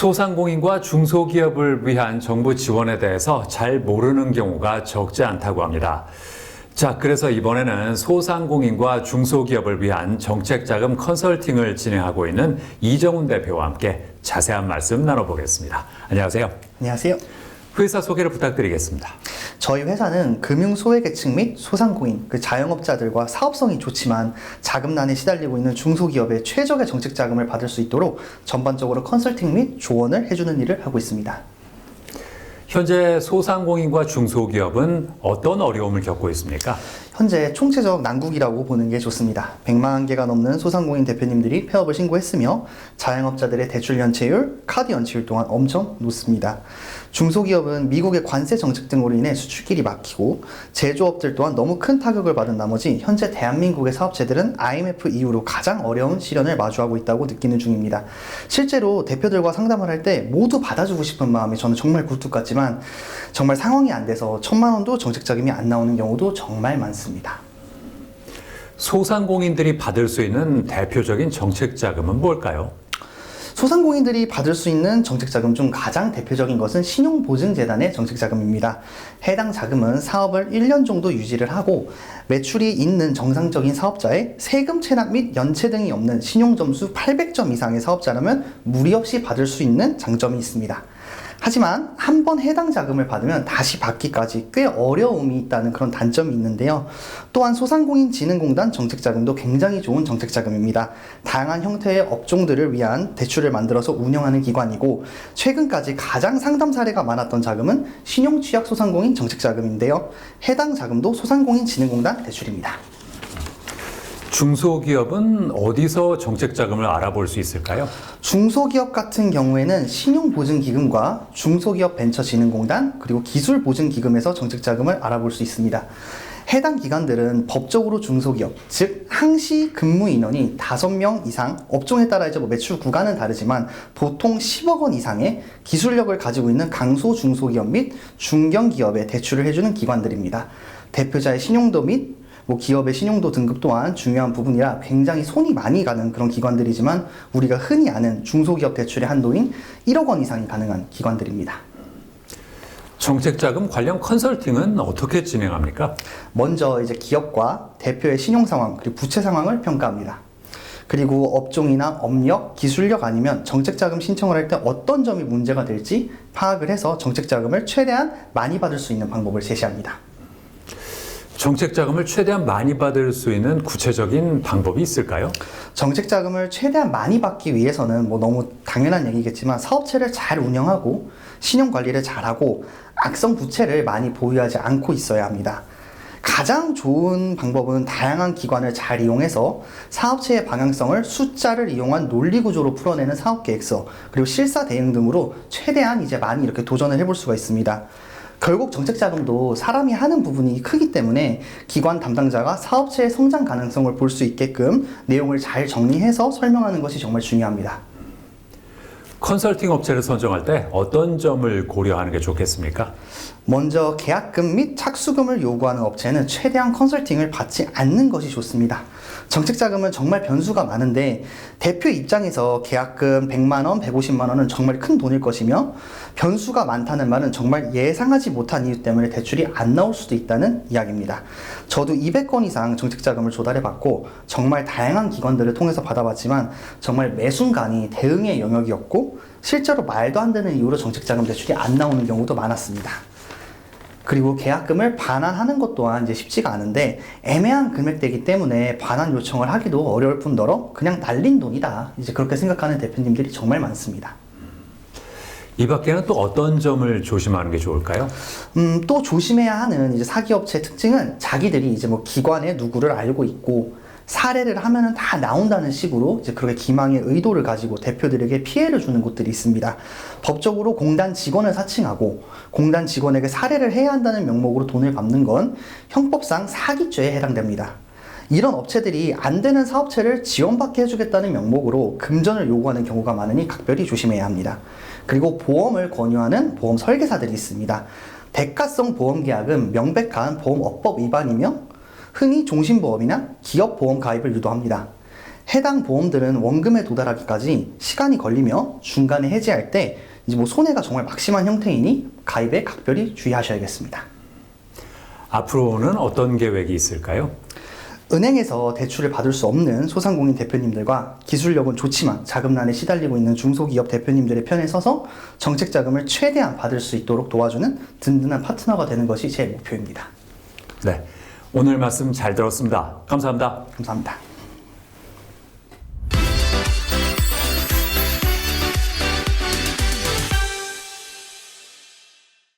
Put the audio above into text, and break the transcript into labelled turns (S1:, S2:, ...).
S1: 소상공인과 중소기업을 위한 정부 지원에 대해서 잘 모르는 경우가 적지 않다고 합니다. 자, 그래서 이번에는 소상공인과 중소기업을 위한 정책자금 컨설팅을 진행하고 있는 이정훈 대표와 함께 자세한 말씀 나눠보겠습니다. 안녕하세요.
S2: 안녕하세요.
S1: 회사 소개를 부탁드리겠습니다.
S2: 저희 회사는 금융 소외계층 및 소상공인, 자영업자들과 사업성이 좋지만 자금난에 시달리고 있는 중소기업의 최적의 정책 자금을 받을 수 있도록 전반적으로 컨설팅 및 조언을 해주는 일을 하고 있습니다.
S1: 현재 소상공인과 중소기업은 어떤 어려움을 겪고 있습니까?
S2: 현재 총체적 난국이라고 보는 게 좋습니다. 100만 개가 넘는 소상공인 대표님들이 폐업을 신고했으며 자영업자들의 대출 연체율, 카드 연체율 또한 엄청 높습니다. 중소기업은 미국의 관세 정책 등으로 인해 수출길이 막히고 제조업들 또한 너무 큰 타격을 받은 나머지 현재 대한민국의 사업체들은 IMF 이후로 가장 어려운 시련을 마주하고 있다고 느끼는 중입니다. 실제로 대표들과 상담을 할 때 모두 받아주고 싶은 마음이 저는 정말 굴뚝 같지만 정말 상황이 안 돼서 1,000만 원도 정책 자금이 안 나오는 경우도 정말 많습니다.
S1: 소상공인들이 받을 수 있는 대표적인 정책 자금은 뭘까요?
S2: 소상공인들이 받을 수 있는 정책자금 중 가장 대표적인 것은 신용보증재단의 정책자금입니다. 해당 자금은 사업을 1년 정도 유지를 하고 매출이 있는 정상적인 사업자의 세금 체납 및 연체 등이 없는 신용점수 800점 이상의 사업자라면 무리 없이 받을 수 있는 장점이 있습니다. 하지만 한 번 해당 자금을 받으면 다시 받기까지 꽤 어려움이 있다는 그런 단점이 있는데요. 또한 소상공인진흥공단 정책자금도 굉장히 좋은 정책자금입니다. 다양한 형태의 업종들을 위한 대출을 만들어서 운영하는 기관이고 최근까지 가장 상담 사례가 많았던 자금은 신용취약소상공인 정책자금인데요. 해당 자금도 소상공인진흥공단 대출입니다.
S1: 중소기업은 어디서 정책자금을 알아볼 수 있을까요?
S2: 중소기업 같은 경우에는 신용보증기금과 중소기업벤처진흥공단 그리고 기술보증기금에서 정책자금을 알아볼 수 있습니다. 해당 기관들은 법적으로 중소기업, 즉 항시 근무 인원이 5명 이상, 업종에 따라 이제 매출 구간은 다르지만 보통 10억 원 이상의 기술력을 가지고 있는 강소 중소기업 및 중견기업에 대출을 해주는 기관들입니다. 대표자의 신용도 및 기업의 신용도 등급 또한 중요한 부분이라 굉장히 손이 많이 가는 그런 기관들이지만 우리가 흔히 아는 중소기업 대출의 한도인 1억 원 이상이 가능한 기관들입니다.
S1: 정책자금 관련 컨설팅은 어떻게 진행합니까?
S2: 먼저 이제 기업과 대표의 신용 상황 그리고 부채 상황을 평가합니다. 그리고 업종이나 업력, 기술력 아니면 정책자금 신청을 할 때 어떤 점이 문제가 될지 파악을 해서 정책자금을 최대한 많이 받을 수 있는 방법을 제시합니다.
S1: 정책자금을 최대한 많이 받을 수 있는 구체적인 방법이 있을까요?
S2: 정책자금을 최대한 많이 받기 위해서는 너무 당연한 얘기겠지만 사업체를 잘 운영하고 신용관리를 잘하고 악성 부채를 많이 보유하지 않고 있어야 합니다. 가장 좋은 방법은 다양한 기관을 잘 이용해서 사업체의 방향성을 숫자를 이용한 논리구조로 풀어내는 사업계획서 그리고 실사 대응 등으로 최대한 이제 많이 이렇게 도전을 해볼 수가 있습니다. 결국 정책자금도 사람이 하는 부분이 크기 때문에 기관 담당자가 사업체의 성장 가능성을 볼 수 있게끔 내용을 잘 정리해서 설명하는 것이 정말 중요합니다.
S1: 컨설팅 업체를 선정할 때 어떤 점을 고려하는 게 좋겠습니까?
S2: 먼저 계약금 및 착수금을 요구하는 업체는 최대한 컨설팅을 받지 않는 것이 좋습니다. 정책자금은 정말 변수가 많은데 대표 입장에서 계약금 100만 원, 150만 원은 정말 큰 돈일 것이며 변수가 많다는 말은 정말 예상하지 못한 이유 때문에 대출이 안 나올 수도 있다는 이야기입니다. 저도 200건 이상 정책자금을 조달해봤고 정말 다양한 기관들을 통해서 받아봤지만 정말 매 순간이 대응의 영역이었고 실제로 말도 안 되는 이유로 정책자금 대출이 안 나오는 경우도 많았습니다. 그리고 계약금을 반환하는 것 또한 이제 쉽지가 않은데 애매한 금액대이기 때문에 반환 요청을 하기도 어려울 뿐더러 그냥 날린 돈이다 이제 그렇게 생각하는 대표님들이 정말 많습니다.
S1: 이 밖에는 또 어떤 점을 조심하는 게 좋을까요?
S2: 또 조심해야 하는 이제 사기업체 특징은 자기들이 이제 기관의 누구를 알고 있고 사례를 하면은 다 나온다는 식으로 이제 그렇게 기망의 의도를 가지고 대표들에게 피해를 주는 곳들이 있습니다. 법적으로 공단 직원을 사칭하고 공단 직원에게 사례를 해야 한다는 명목으로 돈을 받는 건 형법상 사기죄에 해당됩니다. 이런 업체들이 안 되는 사업체를 지원받게 해주겠다는 명목으로 금전을 요구하는 경우가 많으니 각별히 조심해야 합니다. 그리고 보험을 권유하는 보험 설계사들이 있습니다. 대가성 보험 계약은 명백한 보험업법 위반이며 흔히 종신보험이나 기업보험 가입을 유도합니다. 해당 보험들은 원금에 도달하기까지 시간이 걸리며 중간에 해지할 때 이제 뭐 손해가 정말 막심한 형태이니 가입에 각별히 주의하셔야겠습니다.
S1: 앞으로는 어떤 계획이 있을까요?
S2: 은행에서 대출을 받을 수 없는 소상공인 대표님들과 기술력은 좋지만 자금난에 시달리고 있는 중소기업 대표님들의 편에 서서 정책 자금을 최대한 받을 수 있도록 도와주는 든든한 파트너가 되는 것이 제 목표입니다.
S1: 네, 오늘 말씀 잘 들었습니다. 감사합니다.
S2: 감사합니다.